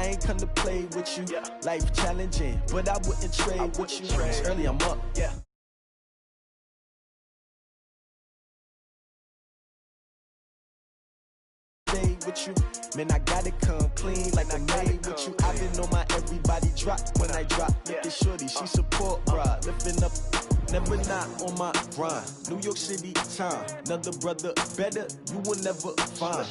I ain't come to play with you. Life challenging, but I wouldn't trade with you. It's early, I'm up. With you, man, I gotta come clean like I made with you. I've been on my everybody drop when I drop. Look at shorty, she support, bruh. Lifting up, never not on my grind. New York City time, another brother better, you will never find.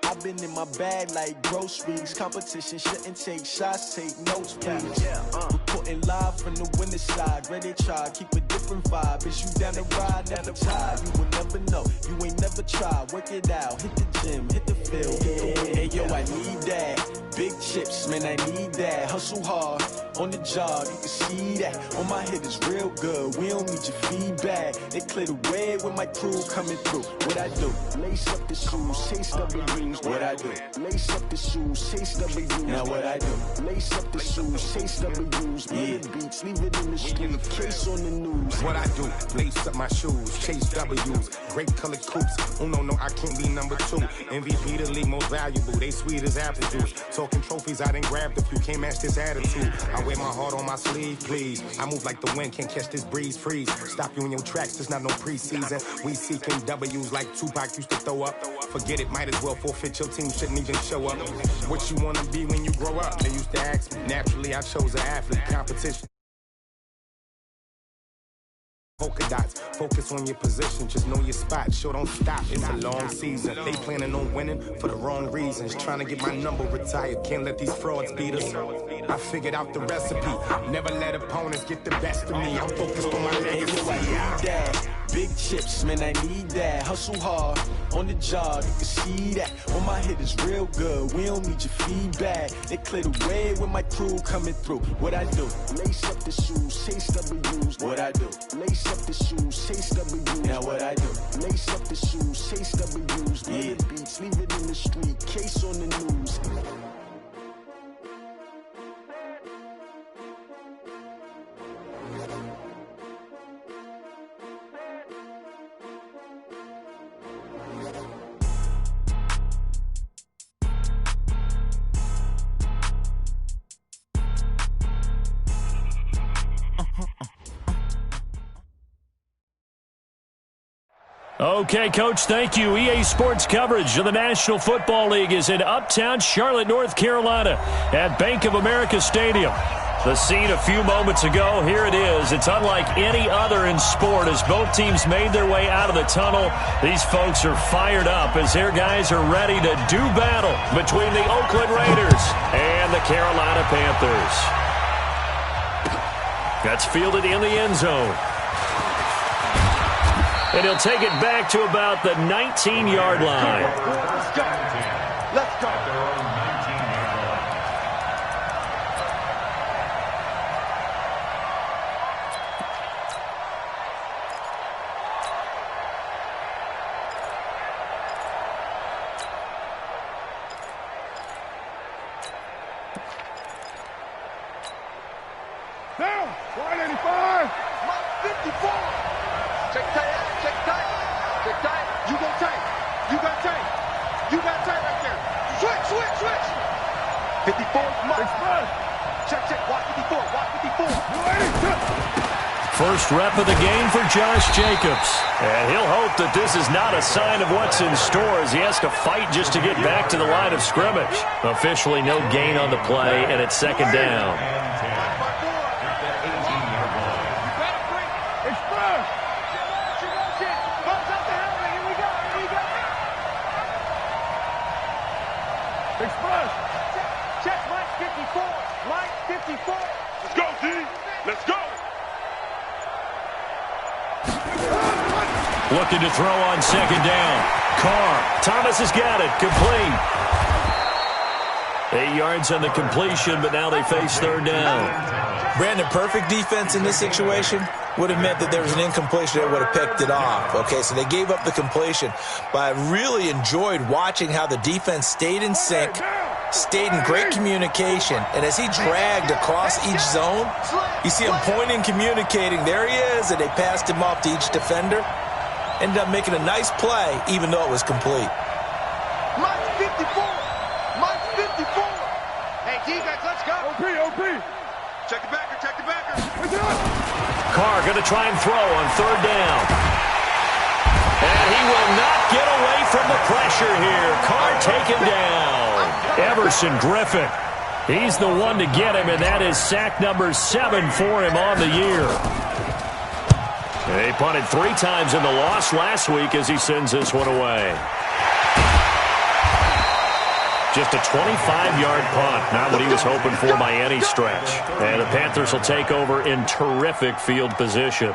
I've been in my bag like groceries. Competition shouldn't take shots, take notes, please. Reporting live from the winner's side. Ready to try, keep a different vibe. Is you down the ride, never tired. You will never know, you ain't never tried. Work it out, hit the gym, hit the field, hit the hey yo, I need that. Big chips, man, I need that. Hustle hard, on the job, you can see that. On my hit is real good, we don't need your feedback. They clear the way with my crew coming through. What I do? Lace up the shoes, chase W's. What I do? Lace up the shoes, chase W's. Now what I do? Lace up the shoes, chase W's. Beats, leave it in the street, case on the news. What I do? Lace up my shoes, chase W's. Great colored coops. Oh no, I can't be number 2. MVP the league most valuable. They sweet as apple juice. Talking trophies, I done grabbed a few. Can't match this attitude. I wear my heart on my sleeve, please. I move like the wind, can't catch this breeze. Freeze. Stop you in your tracks, there's not no preseason. We seeking W's like Tupac used to throw up. Forget it, might as well forfeit. Your team shouldn't even show up. What you wanna be when you grow up? They used to ask me. Naturally, I chose an athlete competition. Polka dots, focus on your position, just know your spot, sure don't stop, it's a long season. They planning on winning for the wrong reasons, trying to get my number retired, can't let these frauds beat us. I figured out the recipe, never let opponents get the best of me, I'm focused on my legacy. Big chips, man, I need that. Hustle hard, on the job, you can see that. On my hit is real good, we don't need your feedback. They clear the way with my crew coming through. What I do? Lace up the shoes, chase W's. What I do? Lace up the shoes, chase W's. Now what I do? Lace up the shoes, chase W's. Beats, leave it in the street, case on the news. Okay, Coach, thank you. EA Sports coverage of the National Football League is in uptown Charlotte, North Carolina at Bank of America Stadium. The scene a few moments ago, here it is. It's unlike any other in sport as both teams made their way out of the tunnel. These folks are fired up as their guys are ready to do battle between the Oakland Raiders and the Carolina Panthers. That's fielded in the end zone. And he'll take it back to about the 19-yard line. Let's go. Let's go. Down. 185. 54. Check tight. Check tight. Check tight. You go tight. You got tight. You got tight right there. Switch. 54. Mike. Check. Watch 54. Watch 54. First rep of the game for Josh Jacobs. And he'll hope that this is not a sign of what's in store as he has to fight just to get back to the line of scrimmage. Officially no gain on the play, and it's second down. Check Mike 54. Mike 54. Let's go, D. Let's go. Looking to throw on second down. Carr. Thomas has got it. Complete. 8 yards on the completion, but now they face third down. Brandon, perfect defense in this situation would have meant that there was an incompletion that would have picked it off. Okay, so they gave up the completion, but I really enjoyed watching how the defense stayed in sync, stayed in great communication, and as he dragged across each zone, you see him pointing, communicating. There he is, and they passed him off to each defender. Ended up making a nice play, even though it was complete. Mike 54. Mike 54. OP. Check the backer, check the backer. Carr going to try and throw on third down. And he will not get away from the pressure here. Carr taken down. Everson Griffin. He's the one to get him, and that is sack number 7 for him on the year. They punted 3 times in the loss last week as he sends this one away. Just a 25-yard punt. Not what he was hoping for by any stretch. And the Panthers will take over in terrific field position.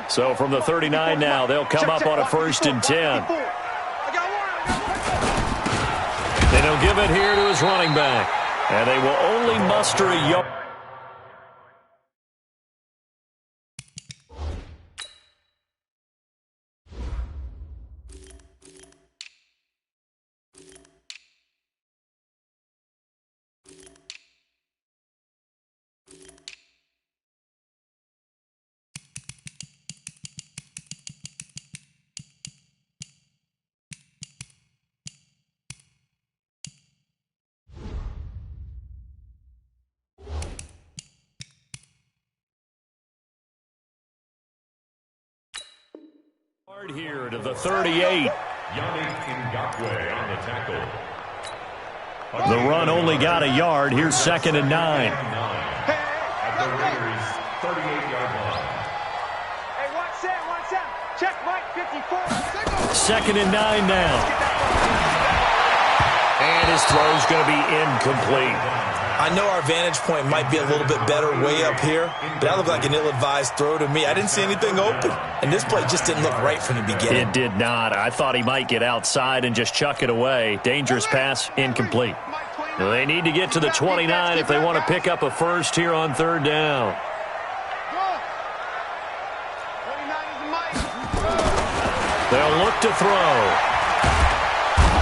So from the 39 now, they'll come up on a 1st and 10. Then he'll give it here to his running back. And they will only muster a yard. Here to the 38. The run only got a yard. Here's 2nd and 9. At the Raiders' 38-yard line. Hey, watch that. Check Mike 54. 2nd and 9 now. And his throw's going to be incomplete. I know our vantage point might be a little bit better way up here, but that looked like an ill-advised throw to me. I didn't see anything open, and this play just didn't look right from the beginning. It did not. I thought he might get outside and just chuck it away. Dangerous pass, incomplete. They need to get to the 29 if they want to pick up a first here on 3rd down. They'll look to throw.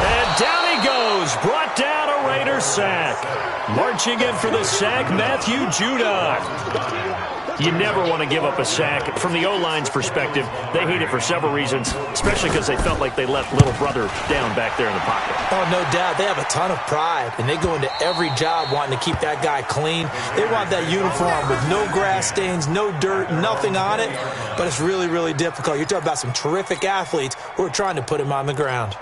And down he goes. Brought down a Raider sack. Marching in for the sack, Matthew Judon. You never want to give up a sack. From the O-line's perspective, they hate it for several reasons, especially because they felt like they let little brother down back there in the pocket. Oh, no doubt. They have a ton of pride, and they go into every job wanting to keep that guy clean. They want that uniform with no grass stains, no dirt, nothing on it, but it's really, really difficult. You're talking about some terrific athletes who are trying to put him on the ground.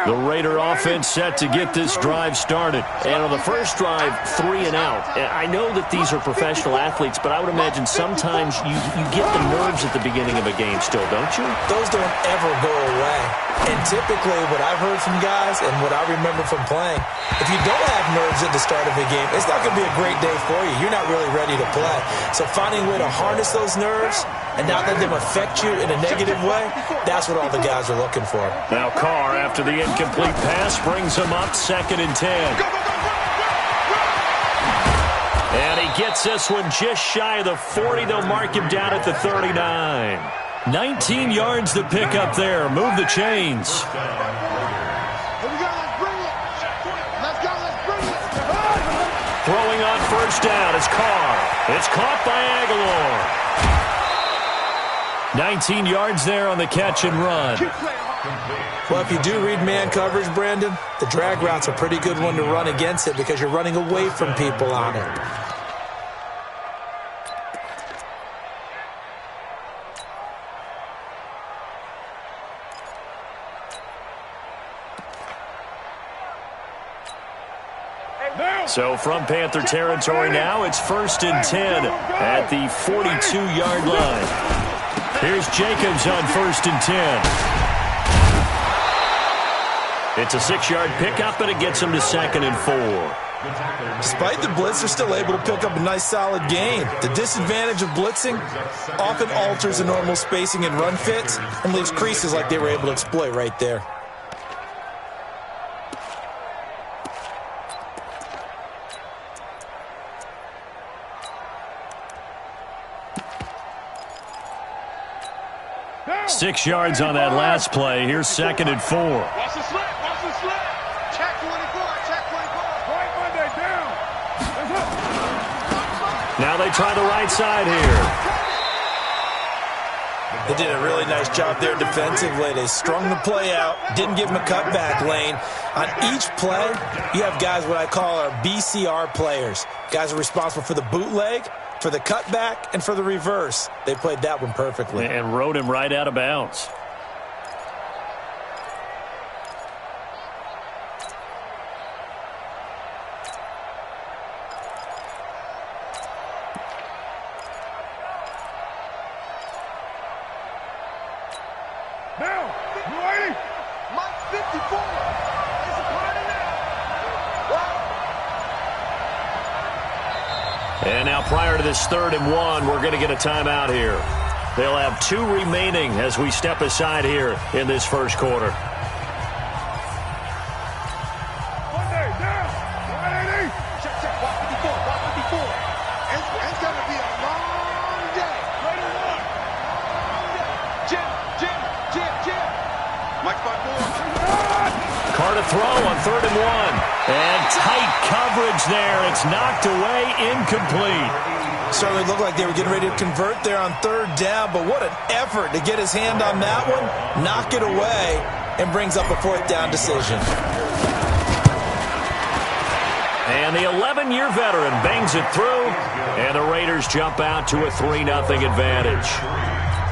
The Raider offense set to get this drive started. And on the first drive, 3 and out. I know that these are professional athletes, but I would imagine sometimes you get the nerves at the beginning of a game still, don't you? Those don't ever go away. And typically what I've heard from guys and what I remember from playing, if you don't have nerves at the start of a game, it's not going to be a great day for you. You're not really ready to play. So finding a way to harness those nerves and not let them affect you in a negative way, that's what all the guys are looking for. Now Carr, after the incomplete pass, brings him up 2nd and 10. And he gets this one just shy of the 40. They'll mark him down at the 39. 19 yards to pick up there. Move the chains. Throwing on 1st down is Carr. It's caught by Aguilar. 19 yards there on the catch and run. Well, if you do read man coverage, Brandon, the drag route's a pretty good one to run against it because you're running away from people on it. So from Panther territory now, it's 1st and 10 at the 42-yard line. Here's Jacobs on 1st and 10. It's a 6-yard pickup, and it gets him to 2nd and 4. Despite the blitz, they're still able to pick up a nice, solid gain. The disadvantage of blitzing often alters the normal spacing and run fits and leaves creases like they were able to exploit right there. 6 yards on that last play. Here's 2nd and 4. Watch the slip. Watch the slip. Check 24. Check 24. Right Monday down. Now they try the right side here. They did a really nice job there defensively. They strung the play out, didn't give him a cutback lane. On each play, you have guys what I call our BCR players. Guys are responsible for the bootleg, for the cutback, and for the reverse. They played that one perfectly. And rode him right out of bounds. Now, you ready? Mike 54. It's a party now. And now prior to this 3rd and 1, we're going to get a timeout here. They'll have 2 remaining as we step aside here in this first quarter. Monday down. 180. Check, check. Walk 54. Walk 54. It's going to be a long day. Ready to run. Jim. Mike 54. Carr to throw on 3rd and 1. And tight coverage there. It's knocked away, incomplete. Certainly looked like they were getting ready to convert there on 3rd down, but what an effort to get his hand on that one, knock it away, and brings up a 4th down decision. And the 11-year veteran bangs it through, and the Raiders jump out to a 3-0 advantage.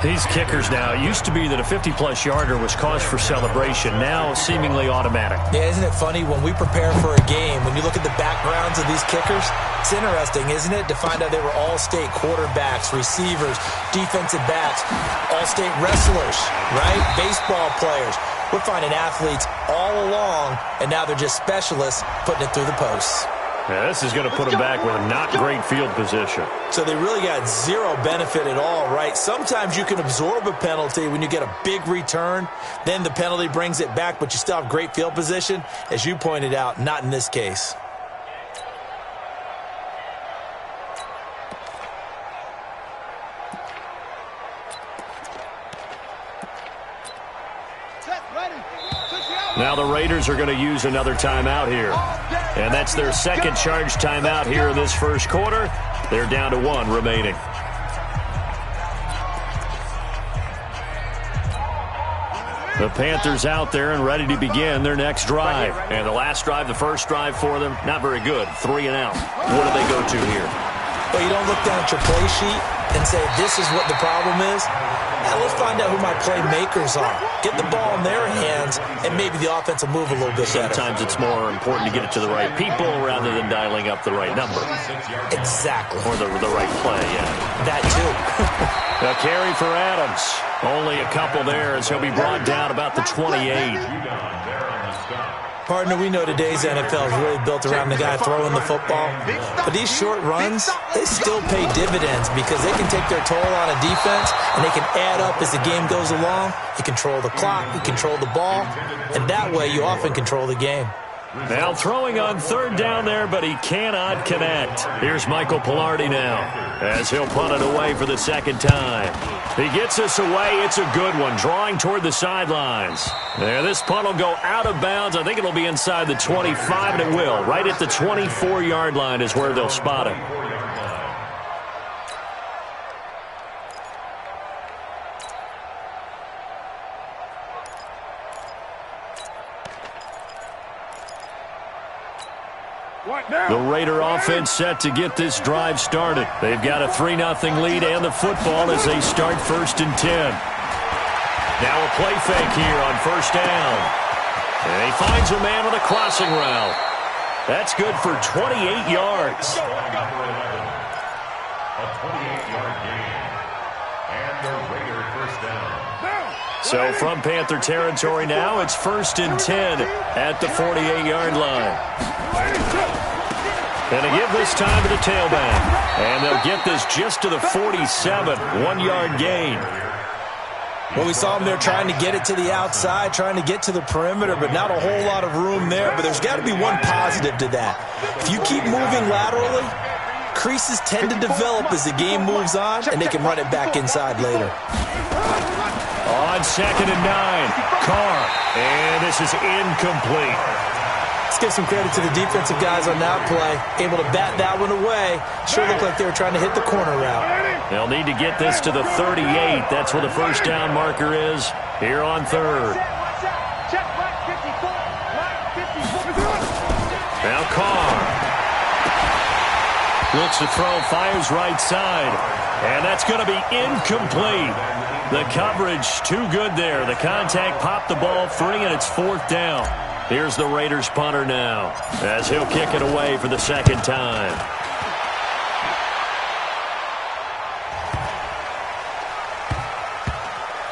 These kickers now, it used to be that a 50-plus yarder was cause for celebration, now seemingly automatic. Yeah, isn't it funny when we prepare for a game, when you look at the backgrounds of these kickers, it's interesting, isn't it, to find out they were all-state quarterbacks, receivers, defensive backs, all-state wrestlers, right? Baseball players. We're finding athletes all along, and now they're just specialists putting it through the posts. Yeah, this is going to put them back with a not great field position. So they really got zero benefit at all, right? Sometimes you can absorb a penalty when you get a big return. Then the penalty brings it back, but you still have great field position. As you pointed out, not in this case. Now the Raiders are going to use another timeout here. And that's their 2nd charge timeout here in this first quarter. They're down to 1 remaining. The Panthers out there and ready to begin their next drive. And the last drive, the first drive for them, not very good. 3 and out. What do they go to here? Well, you don't look down at your play sheet and say, this is what the problem is. Now let's find out who my playmakers are. Get the ball in their hands, and maybe the offense will move a little bit better. Sometimes it's more important to get it to the right people rather than dialing up the right number. Exactly. Or the right play, yeah. That too. A carry for Adams. Only a couple there as he'll be brought down about the 28. Partner, we know today's NFL is really built around the guy throwing the football. But these short runs, they still pay dividends because they can take their toll on a defense and they can add up as the game goes along. You control the clock, you control the ball, and that way you often control the game. Now throwing on 3rd down there, but he cannot connect. Here's Michael Pilardi now as he'll punt it away for the 2nd time. He gets us away. It's a good one, drawing toward the sidelines. There, this punt will go out of bounds. I think it'll be inside the 25, and it will. Right at the 24-yard line is where they'll spot it. The Raider offense set to get this drive started. They've got a 3-0 lead and the football as they start 1st and 10. Now a play fake here on 1st down. And he finds a man on the crossing route. That's good for 28 yards. A 28-yard gain. And the Raider 1st down. So from Panther territory now, it's 1st and 10 at the 48-yard line. And they give this time to the tailback. And they'll get this just to the 47, 1-yard gain. Well, we saw them there trying to get it to the outside, trying to get to the perimeter, but not a whole lot of room there. But there's got to be one positive to that. If you keep moving laterally, creases tend to develop as the game moves on, and they can run it back inside later. On 2nd and 9, Carr. And this is incomplete. Let's give some credit to the defensive guys on that play. Able to bat that one away. Sure looked like they were trying to hit the corner route. They'll need to get this to the 38. That's where the first down marker is here on 3rd. Now Carr. Looks to throw, fires right side. And that's going to be incomplete. The coverage too good there. The contact popped the ball free, and it's 4th down. Here's the Raiders punter now as he'll kick it away for the 2nd time.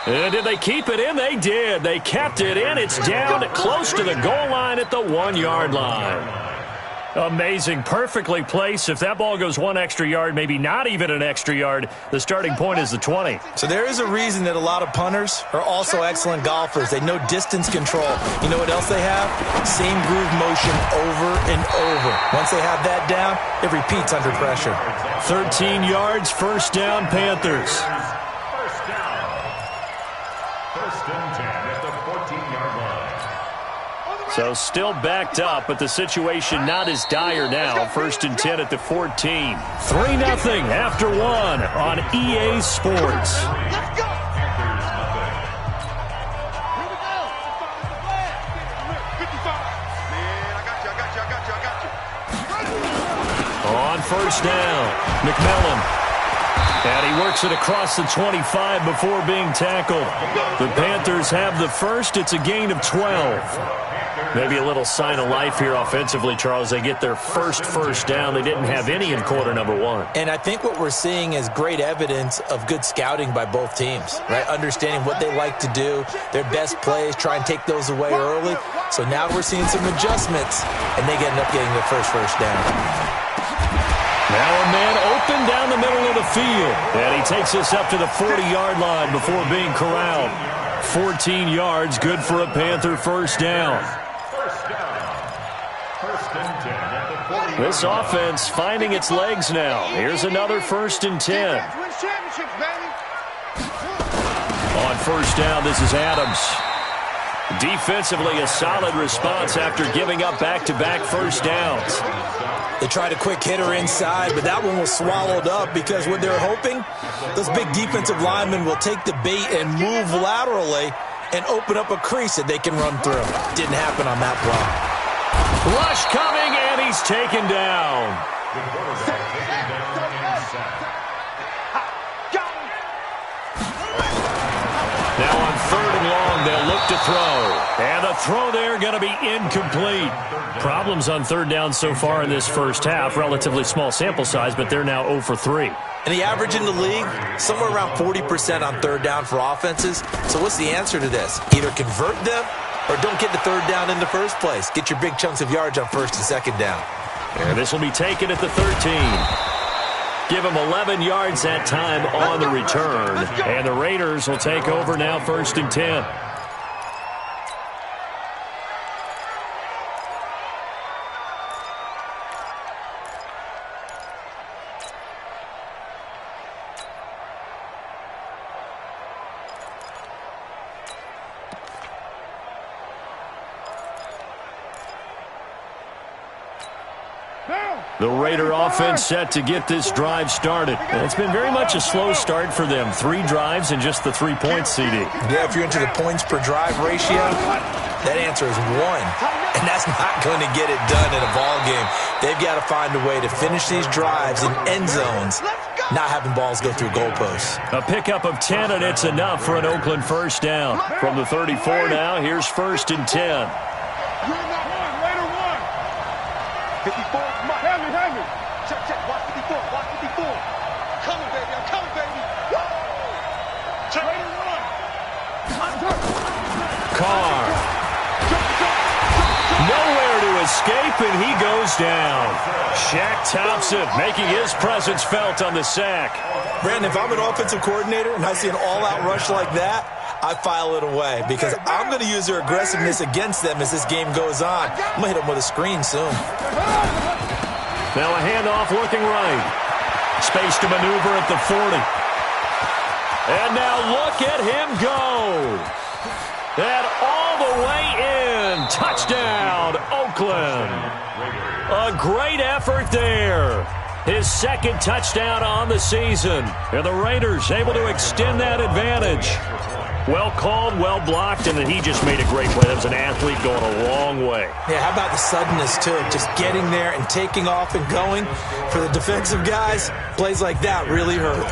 And did they keep it in? They did. They kept it in. It's down close to the goal line at the 1-yard line. Amazing. Perfectly placed. If that ball goes 1 extra yard, maybe not even an extra yard, the starting point is the 20. So there is a reason that a lot of punters are also excellent golfers. They know distance control. You know what else they have? Same groove motion over and over. Once they have that down, it repeats under pressure. 13 yards, first down, Panthers. First down. 1st and 10 at the 14-yard line. So still backed up, but the situation not as dire now. 1st and 10 at the 14. 3-0 after 1 on EA Sports. Let's go! On first down, McMillan. And he works it across the 25 before being tackled. The Panthers have the first. It's a gain of 12. Maybe a little sign of life here offensively, Charles. They get their first down. They didn't have any in quarter number 1. And I think what we're seeing is great evidence of good scouting by both teams, right? Understanding what they like to do, their best plays, try and take those away early. So now we're seeing some adjustments, and they end up getting their first down. Now a man open down the middle of the field. And he takes us up to the 40-yard line before being corralled. 14 yards, good for a Panther first down. This offense finding its legs now. Here's another 1st and 10. On first down, this is Adams. Defensively, a solid response after giving up back-to-back first downs. They tried a quick hitter inside, but that one was swallowed up because what they're hoping, those big defensive linemen will take the bait and move laterally and open up a crease that they can run through. Didn't happen on that play. Rush coming, and he's taken down. Now on 3rd and long, they'll look to throw. And the throw there going to be incomplete. Problems on 3rd down so far in this first half. Relatively small sample size, but they're now 0 for 3. And the average in the league, somewhere around 40% on 3rd down for offenses. So what's the answer to this? Either convert them or don't get the 3rd down in the first place. Get your big chunks of yards on 1st and 2nd down. And this will be taken at the 13. Give them 11 yards that time on the return. And the Raiders will take over now 1st and 10. The Raider offense set to get this drive started. And it's been very much a slow start for them. 3 drives and just the 3 points, CD. Yeah, if you're into the points per drive ratio, that answer is 1. And that's not going to get it done in a ball game. They've got to find a way to finish these drives in end zones, not having balls go through goalposts. A pickup of 10, and it's enough for an Oakland first down. From the 34 now, here's 1st and 10. 54. Check. Watch 54. Coming, baby. I'm coming, baby. Check. Carr. Nowhere to escape, and he goes down. Shaq Thompson making his presence felt on the sack. Brandon, if I'm an offensive coordinator and I see an all-out rush like that, I file it away because I'm going to use their aggressiveness against them as this game goes on. I'm going to hit them with a screen soon. Now a handoff looking right. Space to maneuver at the 40. And now look at him go. And all the way in. Touchdown, Oakland. A great effort there. His second touchdown on the season. And the Raiders able to extend that advantage. Well called, well blocked, and then he just made a great play. That was an athlete going a long way. Yeah, how about the suddenness, too? Just getting there and taking off and going. For the defensive guys, plays like that really hurt.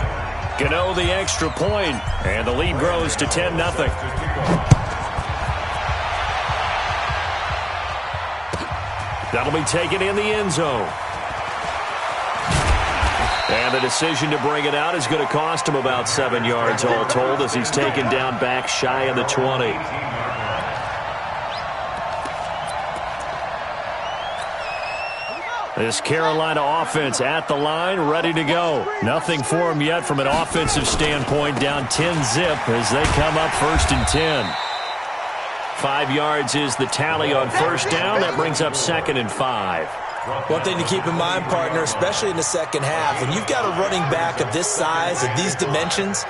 Gano the extra point, and the lead grows to 10-0. That'll be taken in the end zone. And the decision to bring it out is going to cost him about 7 yards all told as he's taken down back shy of the 20. This Carolina offense at the line, ready to go. Nothing for him yet from an offensive standpoint, down 10-zip as they come up 1st and 10. 5 yards is the tally on first down. That brings up 2nd and 5. One thing to keep in mind, partner, especially in the second half, when you've got a running back of this size, of these dimensions,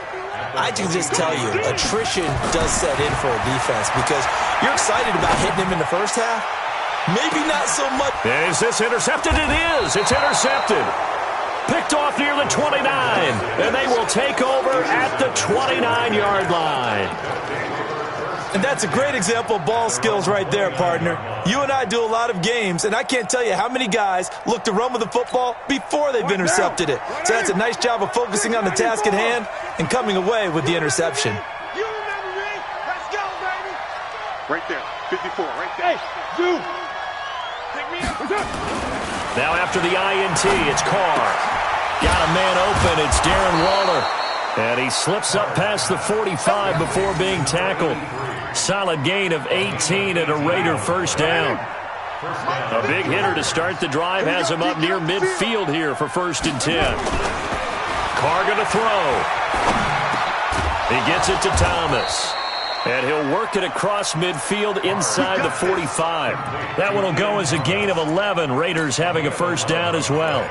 I can just tell you, attrition does set in for a defense because you're excited about hitting him in the first half. Maybe not so much. Is this intercepted? It is. It's intercepted. Picked off near the 29, and they will take over at the 29-yard line. And that's a great example of ball skills right there, partner. You and I do a lot of games, and I can't tell you how many guys look to run with the football before they've intercepted it. So that's a nice job of focusing on the task at hand and coming away with the interception. You remember me? Let's go, baby. Right there. 54, right there. Hey, dude. Pick me up. Now after the INT, it's Carr. Got a man open. It's Darren Waller. And he slips up past the 45 before being tackled. Solid gain of 18 and a Raider first down. A big hitter to start the drive has him up near midfield here for 1st and 10. Carr going to throw. He gets it to Thomas. And he'll work it across midfield inside the 45. That one will go as a gain of 11. Raiders having a first down as well.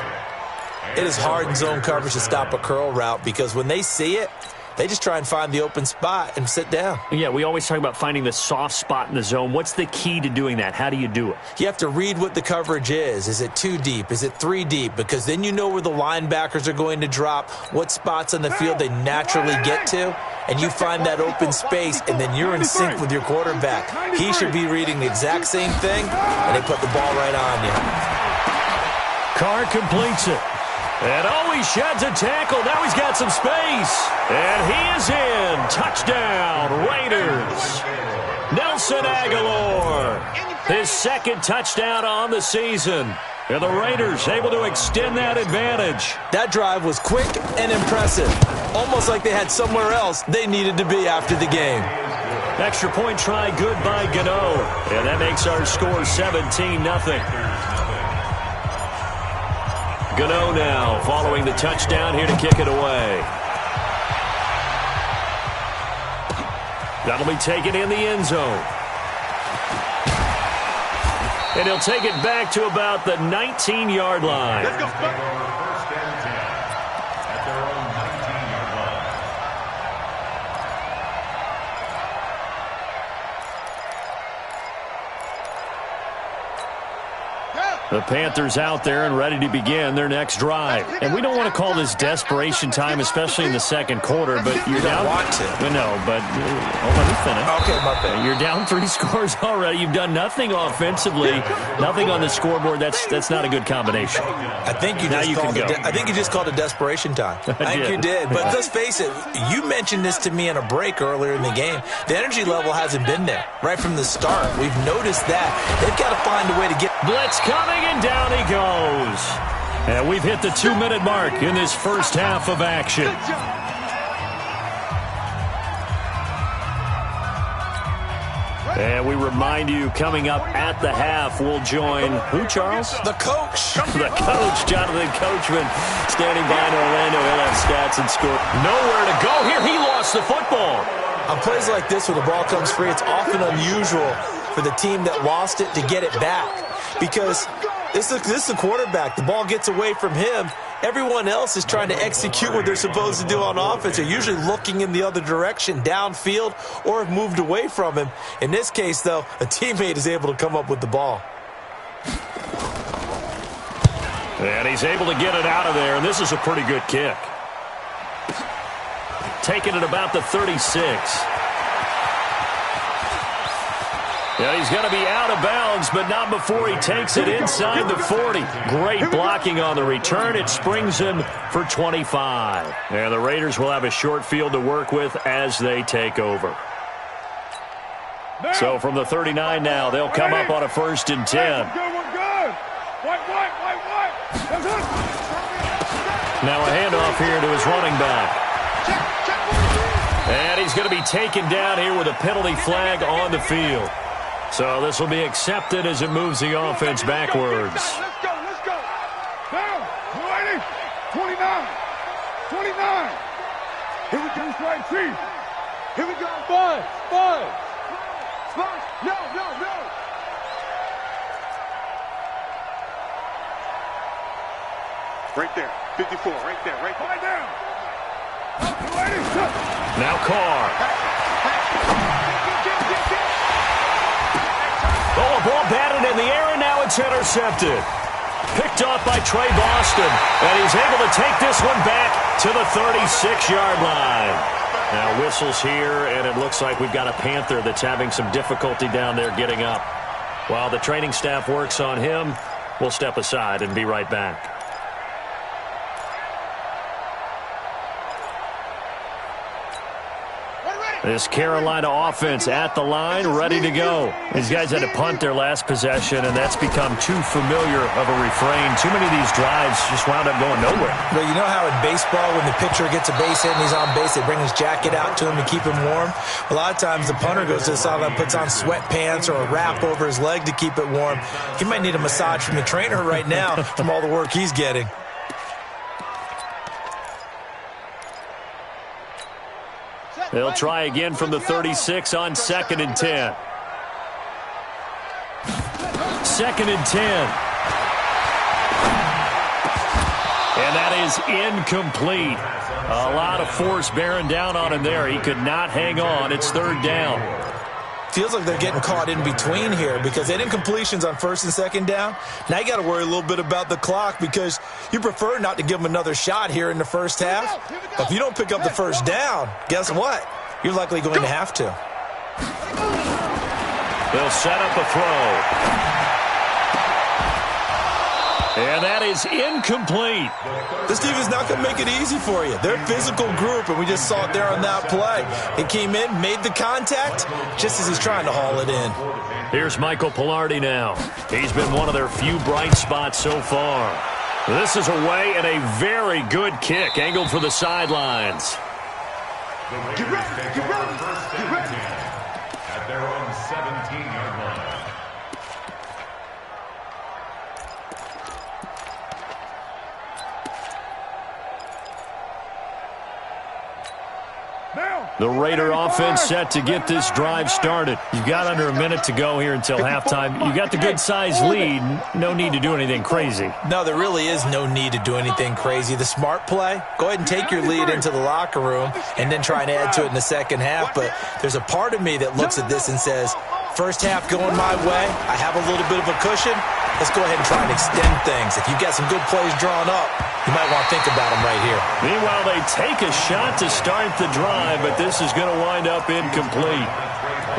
It is hard in zone coverage to stop a curl route because when they see it, they just try and find the open spot and sit down. Yeah, we always talk about finding the soft spot in the zone. What's the key to doing that? How do you do it? You have to read what the coverage is. Is it 2 deep? Is it 3 deep? Because then you know where the linebackers are going to drop, what spots on the field they naturally get to, and you find that open space, and then you're in sync with your quarterback. He should be reading the exact same thing, and they put the ball right on you. Carr completes it. And he sheds a tackle. Now he's got some space. And he is in. Touchdown, Raiders. Nelson Aguilar. His second touchdown on the season. And the Raiders able to extend that advantage. That drive was quick and impressive. Almost like they had somewhere else they needed to be after the game. Extra point try good by Gano. And that makes our score 17-0. Gano now following the touchdown here to kick it away. That'll be taken in the end zone. And he'll take it back to about the 19-yard line. Let's go. First and 10 at their own 19-yard line. The Panthers out there and ready to begin their next drive. And we don't want to call this desperation time, especially in the second quarter, but you're down. Want to. No, but let me finish. Okay, my bad. You're down 3 scores already. You've done nothing offensively, nothing on the scoreboard. That's not a good combination. I think you just called it desperation time. I think you did. But let's face it, you mentioned this to me in a break earlier in the game. The energy level hasn't been there right from the start. We've noticed that. They've got to find a way to get Blitz coming, and down he goes. And we've hit the 2-minute mark in this first half of action. And we remind you, coming up at the half, we'll join who, Charles? the coach. The coach, Jonathan Coachman, standing by in Orlando. He'll have stats and score. Nowhere to go here. He lost the football. On plays like this where the ball comes free, it's often unusual for the team that lost it to get it back. Because This is the quarterback. The ball gets away from him. Everyone else is trying to execute what they're supposed to do on offense. They're usually looking in the other direction, downfield, or have moved away from him. In this case, though, a teammate is able to come up with the ball. And he's able to get it out of there, and this is a pretty good kick. Taking it about the 36. Yeah, he's going to be out of bounds, but not before he takes it inside the 40. Great blocking on the return. It springs him for 25. And the Raiders will have a short field to work with as they take over. So from the 39 now, they'll come up on a 1st and 10. We're good. White. Now a handoff here to his running back. And he's going to be taken down here with a penalty flag on the field. So this will be accepted as it moves the offense backwards. Let's go. Down. 280. 29. Here we go, strike Chief. Here we go. Five. No. Right there. 54. Right there. Fight down. 280. Now Carr. Oh, a ball batted in the air, and now it's intercepted. Picked off by Trey Boston, and he's able to take this one back to the 36-yard line. Now whistles here, and it looks like we've got a Panther that's having some difficulty down there getting up. While the training staff works on him, we'll step aside and be right back. This Carolina offense at the line, ready to go. These guys had to punt their last possession, and that's become too familiar of a refrain. Too many of these drives just wound up going nowhere. Well, you know how in baseball, when the pitcher gets a base hit and he's on base, they bring his jacket out to him to keep him warm? A lot of times the punter goes to the sideline, puts on sweatpants or a wrap over his leg to keep it warm. He might need a massage from the trainer right now from all the work he's getting. They'll try again from the 36 on 2nd and 10. 2nd and 10. And that is incomplete. A lot of force bearing down on him there. He could not hang on. It's 3rd down. Feels like they're getting caught in between here because they didn't completions on 1st and 2nd down. Now you got to worry a little bit about the clock because you prefer not to give them another shot here in the first half. But if you don't pick up the 1st down, guess what? You're likely going to have to. They'll set up a throw. And that is incomplete. This defense is not going to make it easy for you. They're a physical group, and we just saw it there on that play. He came in, made the contact, just as he's trying to haul it in. Here's Michael Pilardi now. He's been one of their few bright spots so far. This is away and a very good kick, angled for the sidelines. Get ready. At their own 17-yard line. The Raider offense set to get this drive started. You've got under a minute to go here until halftime. You got the good-sized lead. No need to do anything crazy. No, there really is no need to do anything crazy. The smart play, go ahead and take your lead into the locker room and then try and add to it in the second half. But there's a part of me that looks at this and says, first half going my way, I have a little bit of a cushion. Let's go ahead and try and extend things. If you've got some good plays drawn up, you might want to think about them right here. Meanwhile, they take a shot to start the drive, but this is going to wind up incomplete.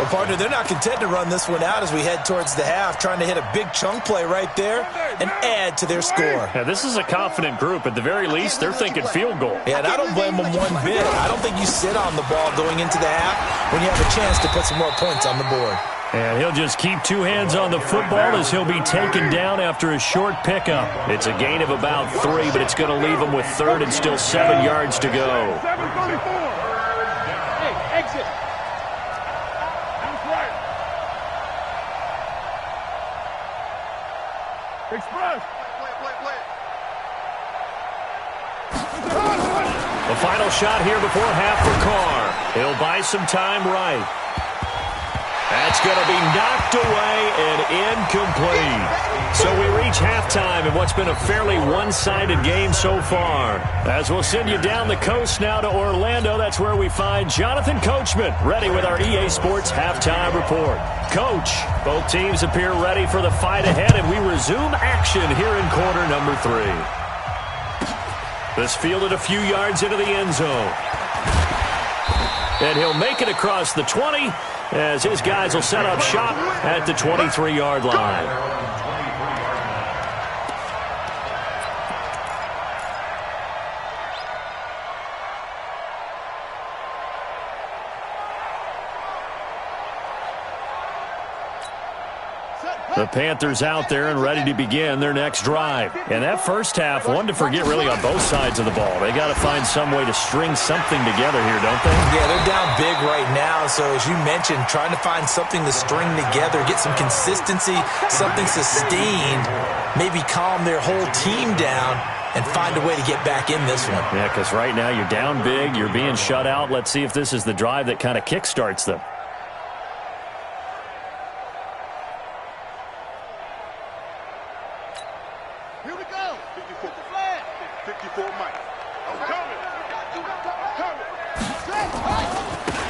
Well, partner, they're not content to run this one out as we head towards the half, trying to hit a big chunk play right there and add to their score. Yeah, this is a confident group. At the very least, they're thinking field goal. Yeah, and I don't blame them one bit. I don't think you sit on the ball going into the half when you have a chance to put some more points on the board. And he'll just keep two hands on the football as he'll be taken down after a short pickup. It's a gain of about 3, but it's going to leave him with 3rd and still 7 yards to go. 7:34. Hey, exit. That's right. Express. The final shot here before half for Carr. He'll buy some time right. That's going to be knocked away and incomplete. So we reach halftime in what's been a fairly one-sided game so far. As we'll send you down the coast now to Orlando, that's where we find Jonathan Coachman ready with our EA Sports Halftime Report. Coach, both teams appear ready for the fight ahead, and we resume action here in quarter number 3. This fielded a few yards into the end zone. And he'll make it across the 20 as his guys will set up shop at the 23-yard line. The Panthers out there and ready to begin their next drive. And that first half, one to forget really on both sides of the ball. They got to find some way to string something together here, don't they? Yeah, they're down big right now. So as you mentioned, trying to find something to string together, get some consistency, something sustained, maybe calm their whole team down and find a way to get back in this one. Yeah, because right now you're down big, you're being shut out. Let's see if this is the drive that kind of kickstarts them.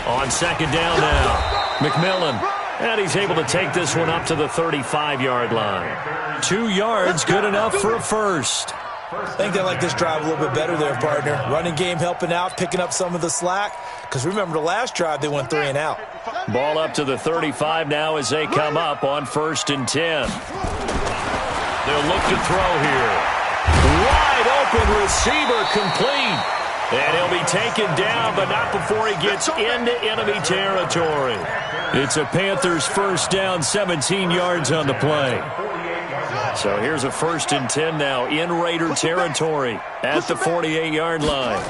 On second down now, McMillan. And he's able to take this one up to the 35-yard line. 2 yards, good enough for a first. I think they like this drive a little bit better there, partner. Running game helping out, picking up some of the slack. Because remember, the last drive, they went 3 and out. Ball up to the 35 now as they come up on 1st and 10. They'll look to throw here. Wide open receiver complete. And he'll be taken down, but not before he gets into enemy territory. It's a Panthers first down, 17 yards on the play. So here's a 1st and 10 now in Raider territory at the 48-yard line.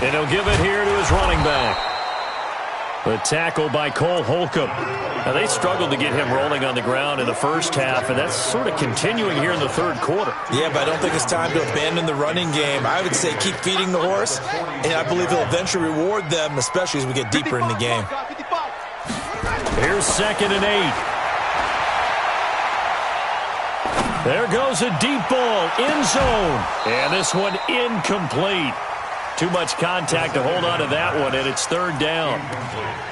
And he'll give it here to his running back. The tackle by Cole Holcomb. Now, they struggled to get him rolling on the ground in the first half, and that's sort of continuing here in the third quarter. Yeah, but I don't think it's time to abandon the running game. I would say keep feeding the horse, and I believe he'll eventually reward them, especially as we get deeper in the game. Here's 2nd and 8. There goes a deep ball, end zone, and this one incomplete. Too much contact to hold on to that one, and it's 3rd down.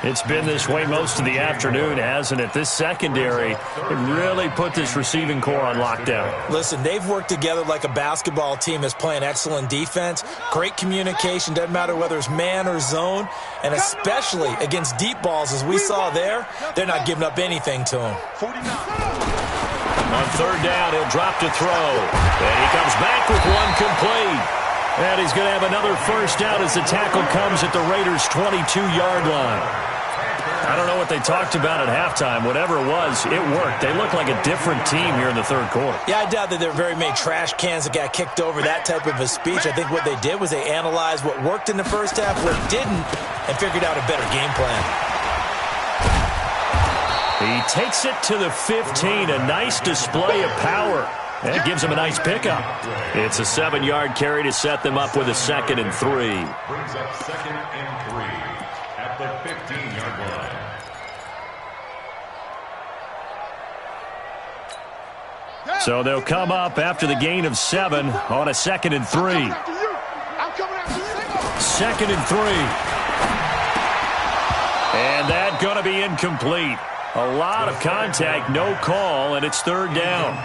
It's been this way most of the afternoon, hasn't it? This secondary, it really put this receiving core on lockdown. Listen, they've worked together like a basketball team that's playing excellent defense. Great communication, doesn't matter whether it's man or zone, and especially against deep balls, as we saw there, they're not giving up anything to them. On 3rd down, he'll drop to throw, and he comes back with one complete. And he's going to have another first down as the tackle comes at the Raiders' 22-yard line. I don't know what they talked about at halftime. Whatever it was, it worked. They look like a different team here in the third quarter. Yeah, I doubt that there were very many trash cans that got kicked over, that type of a speech. I think what they did was they analyzed what worked in the first half, what didn't, and figured out a better game plan. He takes it to the 15, a nice display of power. That gives him a nice pickup. It's a 7-yard carry to set them up with a 2nd and 3. Brings up 2nd and 3 at the 15-yard line. So they'll come up after the gain of 7 on a 2nd and 3. 2nd and 3. And that going to be incomplete. A lot of contact, no call, and it's 3rd down.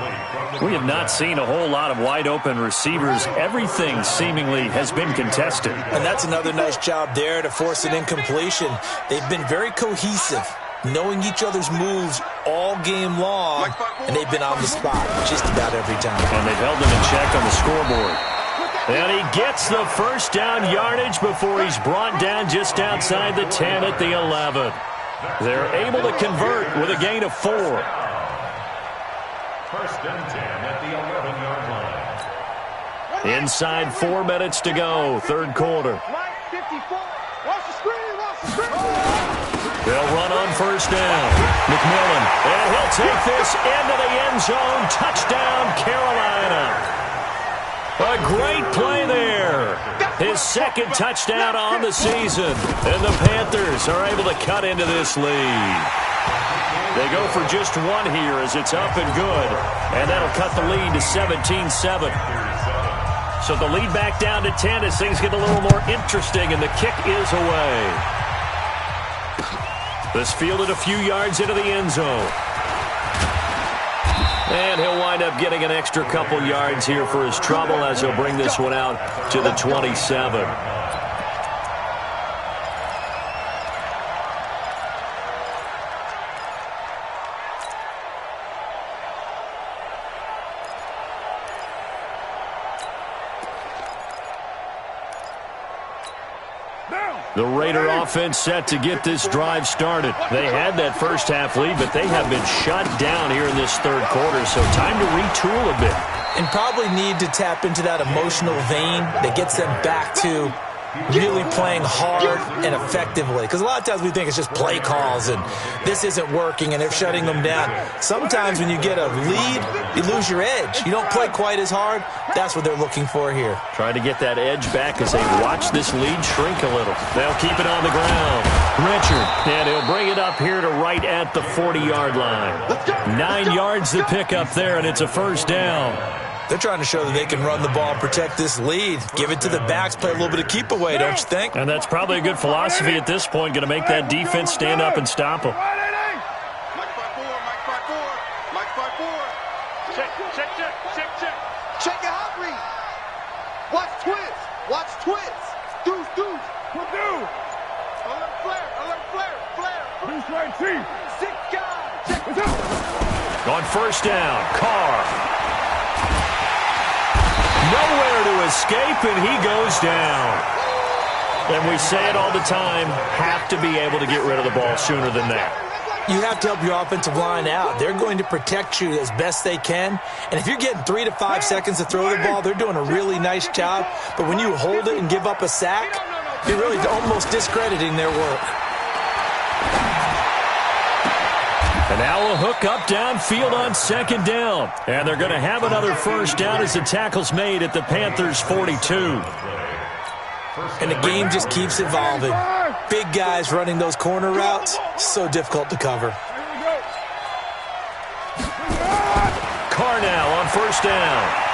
We have not seen a whole lot of wide-open receivers. Everything seemingly has been contested. And that's another nice job there to force an incompletion. They've been very cohesive, knowing each other's moves all game long, and they've been on the spot just about every time. And they've held them in check on the scoreboard. And he gets the first down yardage before he's brought down just outside the 10 at the 11. They're able to convert with a gain of 4. 1st and 10 at the 11-yard line. Inside 4 minutes to go, third quarter. They'll run on 1st down. McMillan, and he'll take this into the end zone. Touchdown, Carolina. A great play there. His 2nd touchdown on the season. And the Panthers are able to cut into this lead. They go for just one here as it's up and good. And that'll cut the lead to 17-7. So the lead back down to 10 as things get a little more interesting, and the kick is away. This fielded a few yards into the end zone. And he'll wind up getting an extra couple yards here for his trouble as he'll bring this one out to the 27. The Raider offense set to get this drive started. They had that first half lead, but they have been shut down here in this third quarter, so time to retool a bit. And probably need to tap into that emotional vein that gets them back to really playing hard and effectively. Because a lot of times we think it's just play calls and this isn't working and they're shutting them down. Sometimes when you get a lead, you lose your edge. You don't play quite as hard. That's what they're looking for here. Trying to get that edge back as they watch this lead shrink a little. They'll keep it on the ground. Richard, and he'll bring it up here to right at the 40-yard line. 9 yards to pick up there, and it's a first down. They're trying to show that they can run the ball, protect this lead, give it to the backs, play a little bit of keep away, don't you think? And that's probably a good philosophy at this point, going to make that defense stand up and stop them. Mike 5-4, Mike 5-4, Mike 5-4. Check. Check your hot read. Watch twist. Deuce. What do? Alert flare. Deuce right, chief. 6 guys. Check. What's up? On first down, Carr. Nowhere to escape, and he goes down. And we say it all the time, have to be able to get rid of the ball sooner than that. You have to help your offensive line out. They're going to protect you as best they can. And if you're getting 3 to 5 seconds to throw the ball, they're doing a really nice job. But when you hold it and give up a sack, you're really almost discrediting their work. And now a hook up downfield on second down. And they're going to have another first down as the tackle's made at the Panthers' 42. And the game just keeps evolving. Big guys running those corner routes, so difficult to cover. Carr now on first down.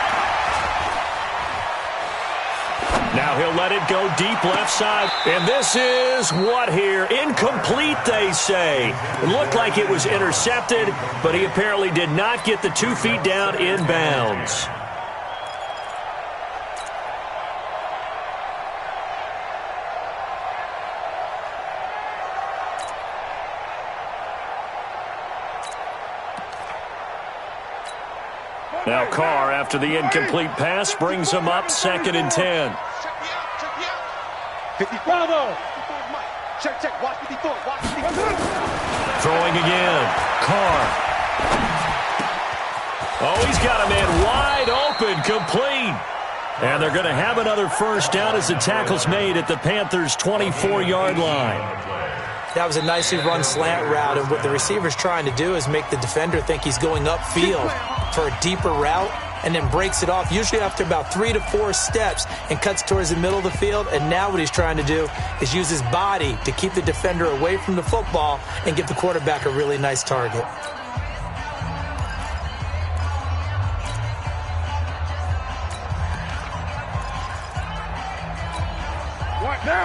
Now he'll let it go deep left side. And this is what here? Incomplete, they say. It looked like it was intercepted, but he apparently did not get the 2 feet down inbounds. Now Carr, after the incomplete pass, brings him up 2nd and 10. 54 though. Check. Watch 54. Throwing again. Carr. Oh, he's got a man wide open, complete. And they're going to have another first down as the tackle's made at the Panthers' 24-yard line. That was a nicely run slant route, and what the receiver's trying to do is make the defender think he's going upfield for a deeper route, and then breaks it off, usually after about 3 to 4 steps, and cuts towards the middle of the field. And now what he's trying to do is use his body to keep the defender away from the football and give the quarterback a really nice target.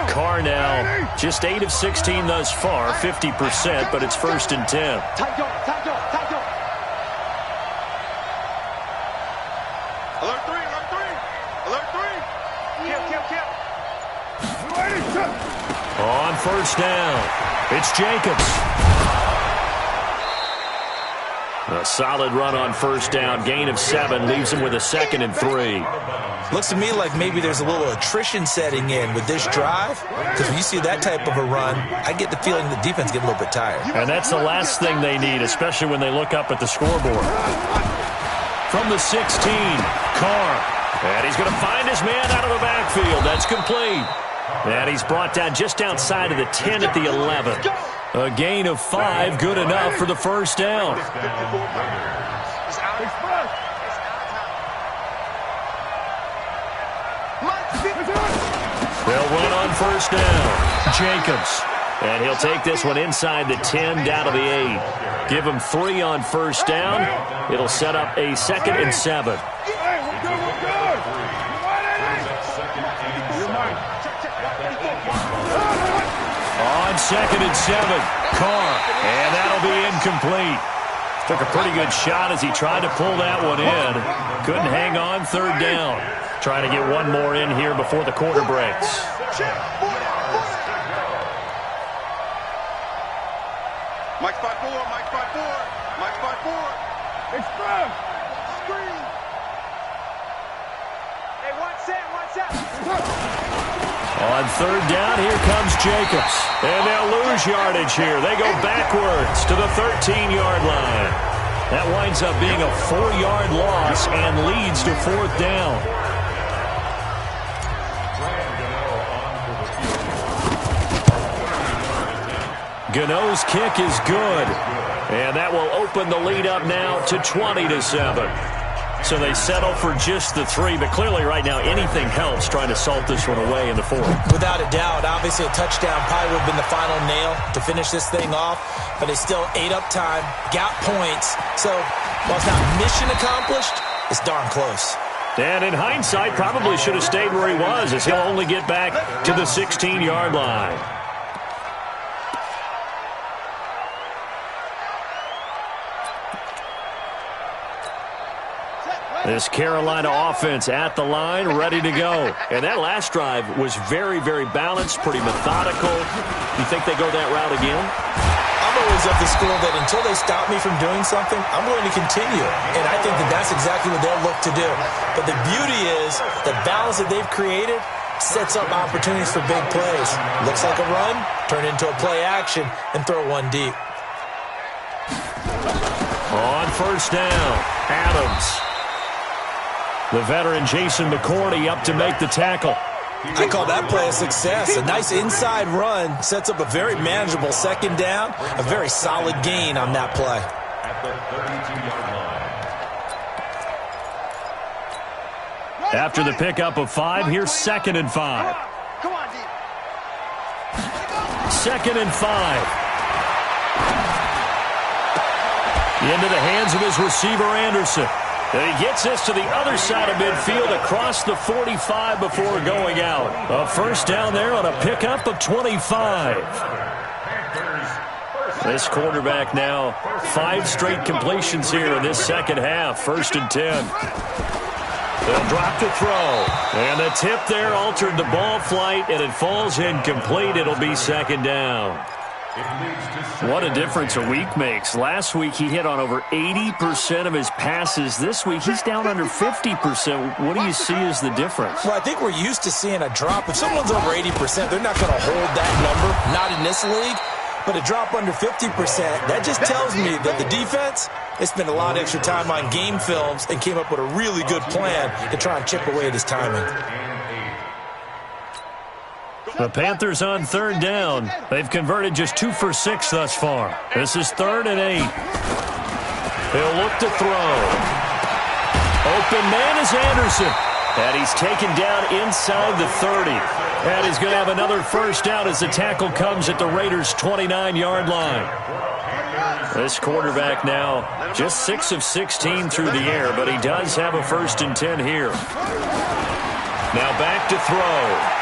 Carr now just 8 of 16 thus far, 50%, but it's 1st and 10. Tight go. Alert 3. Kill. On first down, it's Jacobs. A solid run on first down, gain of 7, leaves him with a 2nd and 3. Looks to me like maybe there's a little attrition setting in with this drive, because when you see that type of a run, I get the feeling the defense get a little bit tired. And that's the last thing they need, especially when they look up at the scoreboard. From the 16, Carr. And he's going to find his man out of the backfield. That's complete. And he's brought down just outside of the 10 at the 11. A gain of 5, good enough for the first down. They'll run on first down. Jacobs. And he'll take this one inside the 10, down to the 8. Give him 3 on first down. It'll set up a 2nd and 7. On 2nd and 7, Carr, and that'll be incomplete. Took a pretty good shot as he tried to pull that one in. Couldn't hang on, 3rd down. Trying to get one more in here before the quarter breaks. Mike 5-4, Mike 5-4, Mike 5-4. Express. Screen. Hey, watch that. On 3rd down, here comes Jacobs. And they'll lose yardage here. They go backwards to the 13-yard line. That winds up being a 4-yard loss and leads to 4th down. Gano's kick is good. And that will open the lead up now to 20-7. So they settle for just the 3, but clearly right now anything helps trying to salt this one away in the 4th. Without a doubt, obviously a touchdown probably would have been the final nail to finish this thing off, but they still ate up time, got points. So while it's not mission accomplished, it's darn close. And in hindsight, probably should have stayed where he was, as he'll only get back to the 16-yard line. This Carolina offense at the line, ready to go. And that last drive was very, very balanced, pretty methodical. You think they go that route again? I'm always of the school that until they stop me from doing something, I'm going to continue. And I think that that's exactly what they'll look to do. But the beauty is the balance that they've created sets up opportunities for big plays. Looks like a run, turn into a play action, and throw one deep. On 1st down, Adams. The veteran Jason McCourty up to make the tackle. I call that play a success. A nice inside run sets up a very manageable 2nd down. A very solid gain on that play. At the 32-yard line. After the pickup of 5, here's 2nd and 5. Come on, D. 2nd and 5. Into the hands of his receiver, Anderson. And he gets this to the other side of midfield across the 45 before going out. A 1st down there on a pickup of 25. This quarterback now 5 straight completions here in this 2nd half. 1st and 10. They'll drop to throw. And the tip there altered the ball flight, and it falls incomplete. It'll be 2nd down. What a difference a week makes. Last week he hit on over 80% of his passes. This week he's down under 50%. What do you see as the difference? Well, I think we're used to seeing a drop. If someone's over 80%, they're not going to hold that number. Not in this league. But a drop under 50%, that just tells me that the defense, they spent a lot of extra time on game films and came up with a really good plan to try and chip away at his timing. The Panthers on 3rd down. They've converted just 2 for 6 thus far. This is 3rd and 8. He'll look to throw. Open man is Anderson. And he's taken down inside the 30. And he's going to have another 1st down as the tackle comes at the Raiders' 29-yard line. This quarterback now just 6 of 16 through the air, but he does have a 1st and 10 here. Now back to throw.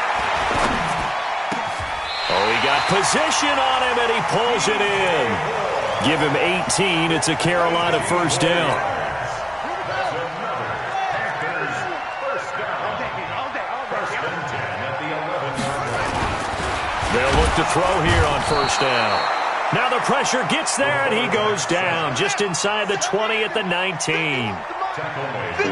Oh, he got position on him, and he pulls it in. Give him 18. It's a Carolina 1st down. They'll look to throw here on 1st down. Now the pressure gets there, and he goes down just inside the 20 at the 19.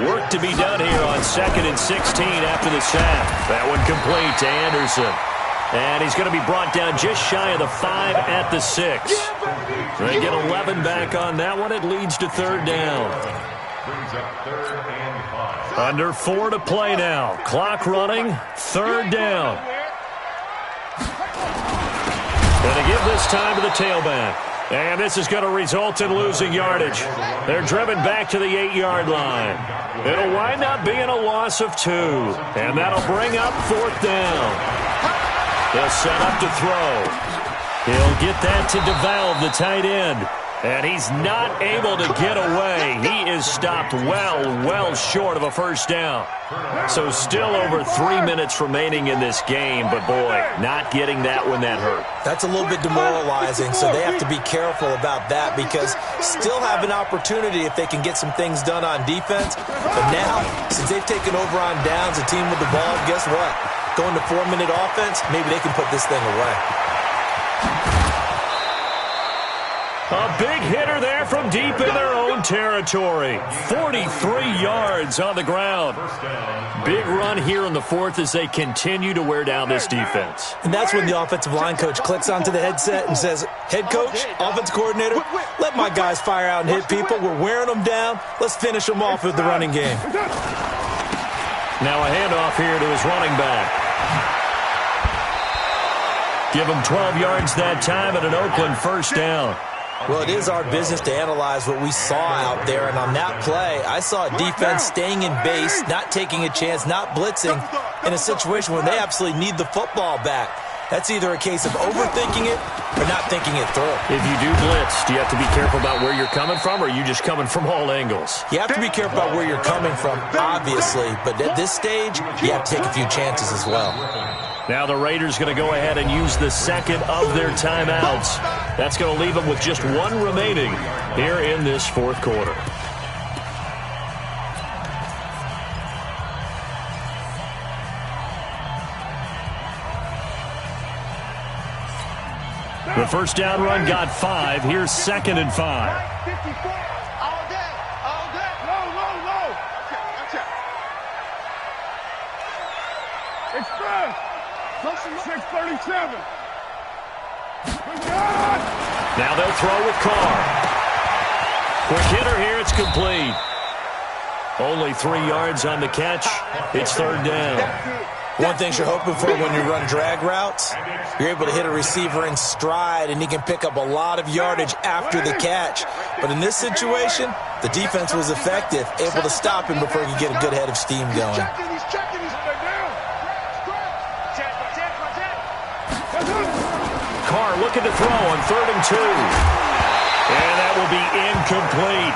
Work to be done here on 2nd and 16 after the sack. That one complete to Anderson. And he's going to be brought down just shy of the 5 at the 6. They get 11 back on that one. It leads to 3rd down. Under 4 to play now. Clock running. 3rd down. Going to give this time to the tailback. And this is going to result in losing yardage. They're driven back to the 8-yard line. It'll wind up being a loss of 2. And that'll bring up 4th down. They'll set up to throw. He'll get that to DeValve, the tight end. And he's not able to get away. He is stopped well short of a first down. So still over 3 minutes remaining in this game. But, boy, not getting that when that hurt. That's a little bit demoralizing, so they have to be careful about that because still have an opportunity if they can get some things done on defense. But now, since they've taken over on downs, a team with the ball, guess what? Going to 4-minute offense, maybe they can put this thing away. A big hitter there from deep in their own territory. 43 yards on the ground. Big run here in the fourth as they continue to wear down this defense. And that's when the offensive line coach clicks onto the headset and says, head coach, offense coordinator, let my guys fire out and hit people. We're wearing them down. Let's finish them off with the running game. Now a handoff here to his running back. Give him 12 yards that time and an Oakland first down. Well, it is our business to analyze what we saw out there, and on that play, I saw a defense staying in base, not taking a chance, not blitzing, in a situation where they absolutely need the football back. That's either a case of overthinking it or not thinking it through. If you do blitz, do you have to be careful about where you're coming from, or are you just coming from all angles? You have to be careful about where you're coming from, obviously, but at this stage, you have to take a few chances as well. Now the Raiders going to go ahead and use the second of their timeouts. That's going to leave them with just one remaining here in this fourth quarter. The first down run got 5. Here's 2nd and 5. 54. All day. Low. Check. Express. 637. Now they'll throw with Carr. Quick hitter here. It's complete. Only 3 yards on the catch. It's 3rd down. One thing you're hoping for when you run drag routes, you're able to hit a receiver in stride, and he can pick up a lot of yardage after the catch. But in this situation, the defense was effective, able to stop him before he could get a good head of steam going. He's checking. Carr looking to throw on 3rd and 2. And that will be incomplete.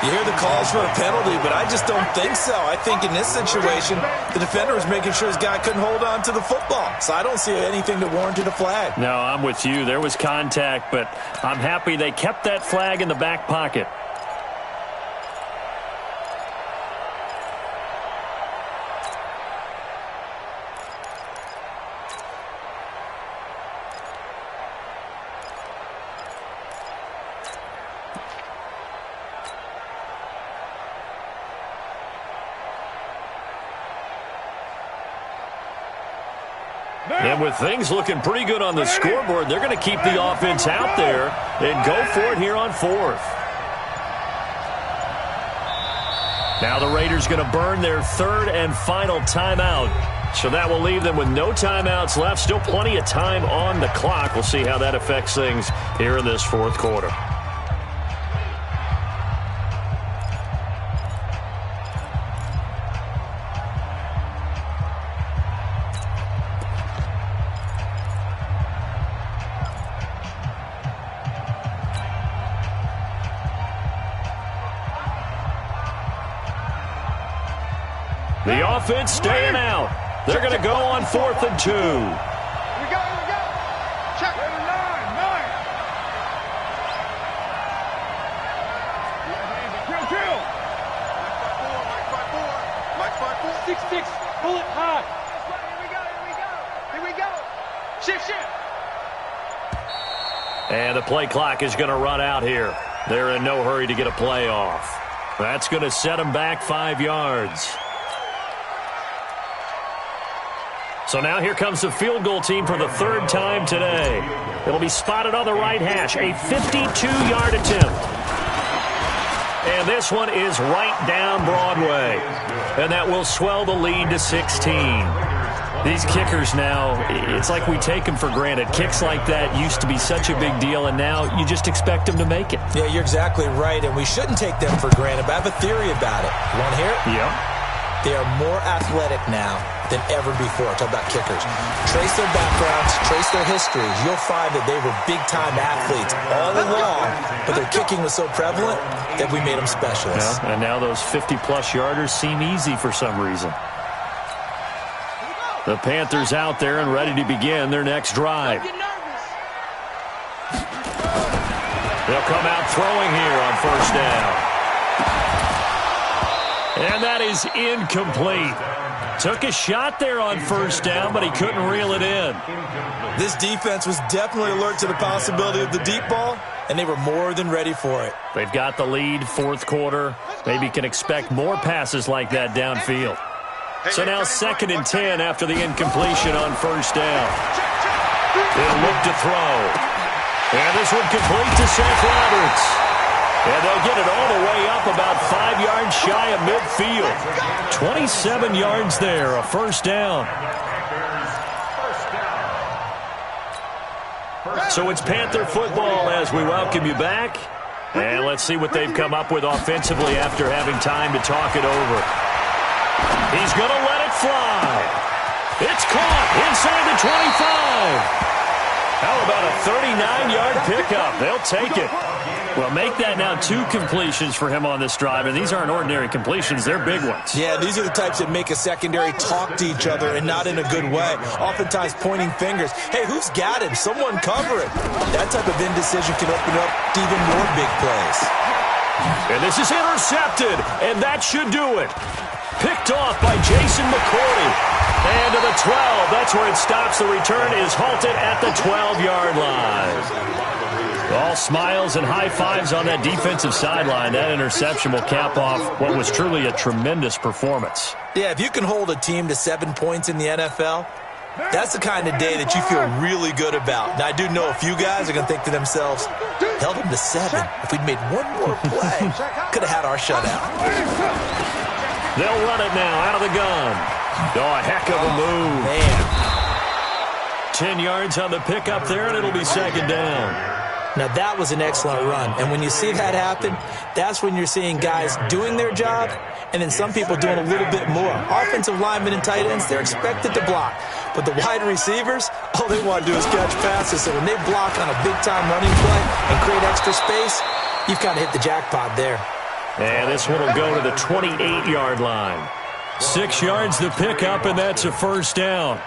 You hear the calls for a penalty, but I just don't think so. I think in this situation, the defender was making sure his guy couldn't hold on to the football. So I don't see anything that warranted a flag. No, I'm with you. There was contact, but I'm happy they kept that flag in the back pocket. And with things looking pretty good on the scoreboard, they're going to keep the offense out there and go for it here on 4th. Now the Raiders going to burn their 3rd and final timeout. So that will leave them with no timeouts left. Still plenty of time on the clock. We'll see how that affects things here in this 4th quarter. The offense staying out. They're going to go on 4th and 2. Here we go. Check. 9. Kill. Mike 5-4. 6-6. Pull it high. Here we go. Shift. And the play clock is going to run out here. They're in no hurry to get a play off. That's going to set them back 5 yards. So now here comes the field goal team for the 3rd time today. It'll be spotted on the right hash, a 52-yard attempt. And this one is right down Broadway. And that will swell the lead to 16. These kickers now, it's like we take them for granted. Kicks like that used to be such a big deal, and now you just expect them to make it. Yeah, you're exactly right, and we shouldn't take them for granted, but I have a theory about it. You want to hear it? Yep. They are more athletic now than ever before. Talk about kickers. Trace their backgrounds, trace their histories. You'll find that they were big-time athletes all along, but their kicking was so prevalent that we made them specialists. Yeah, and now those 50-plus yarders seem easy for some reason. The Panthers out there and ready to begin their next drive. They'll come out throwing here on first down. And that is incomplete. Took a shot there on first down, but he couldn't reel it in. This defense was definitely alert to the possibility of the deep ball, and they were more than ready for it. They've got the lead, fourth quarter. Maybe can expect more passes like that downfield. So now 2nd and 10 after the incompletion on first down. They'll look to throw. And this one complete to Seth Roberts. And they'll get it all the way up about 5 yards shy of midfield. 27 yards there, a first down. So it's Panther football as we welcome you back. And let's see what they've come up with offensively after having time to talk it over. He's going to let it fly. It's caught inside the 25. How about a 39-yard pickup? They'll take it. Well, make that now 2 completions for him on this drive, and these aren't ordinary completions. They're big ones. Yeah, these are the types that make a secondary talk to each other and not in a good way. Oftentimes pointing fingers. Hey, who's got him? Someone cover it. That type of indecision can open up to even more big plays. And this is intercepted, and that should do it. Picked off by Jason McCourty. And to the 12, that's where it stops. The return is halted at the 12-yard line. All smiles and high fives on that defensive sideline. That interception will cap off what was truly a tremendous performance. Yeah, if you can hold a team to 7 points in the NFL, that's the kind of day that you feel really good about. Now, I do know a few guys are going to think to themselves, held them to 7. If we'd made one more play, could have had our shutout. They'll run it now out of the gun. Oh, a heck of a move. Man. 10 yards on the pickup there, and it'll be 2nd down. Now, that was an excellent run. And when you see that happen, that's when you're seeing guys doing their job and then some people doing a little bit more. Offensive linemen and tight ends, they're expected to block. But the wide receivers, all they want to do is catch passes. So when they block on a big-time running play and create extra space, you've kind of hit the jackpot there. And this one will go to the 28-yard line. 6 yards the pickup, and that's a first down.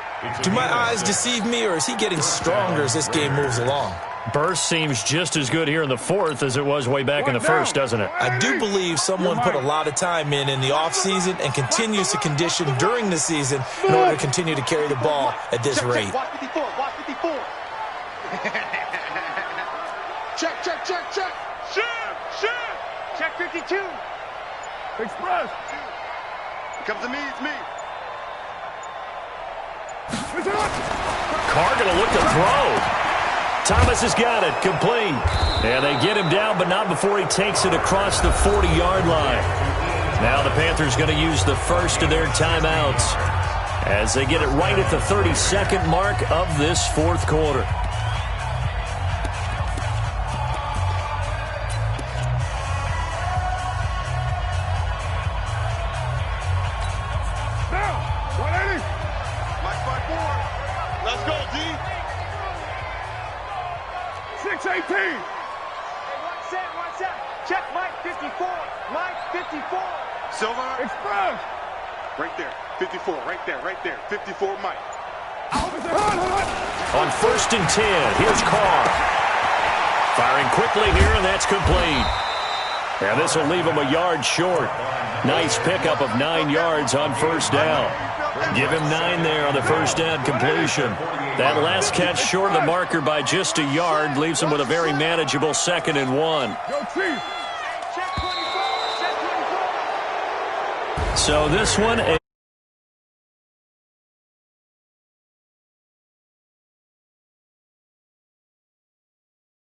Do my eyes deceive me, or is he getting stronger as this game moves along? Burst seems just as good here in the 4th as it was way back in the 1st, doesn't it? I do believe someone put a lot of time in the offseason and continues to condition during the season in order to continue to carry the ball at this rate. Watch 54, watch 54. Check. Shoot. Check 52. Express. Comes to me, it's me. Carr going to look to throw. Thomas has got it, complete. And they get him down, but not before he takes it across the 40-yard line. Now the Panthers going to use the first of their timeouts as they get it right at the 32nd mark of this 4th quarter. Now, 180. Mike 5-4. Let's go, D. 618. Hey, one set. Check Mike 54. Mike 54. Silver. Express. Right there. 54. Right there. 54 Mike. On 1st and 10, here's Carr. Firing quickly here, and that's complete. And this will leave him a yard short. Nice pickup of 9 yards on first down. Give him 9 there on the first down completion. That last catch short of the marker by just a yard leaves him with a very manageable 2nd and 1. Go Chief. So this one, a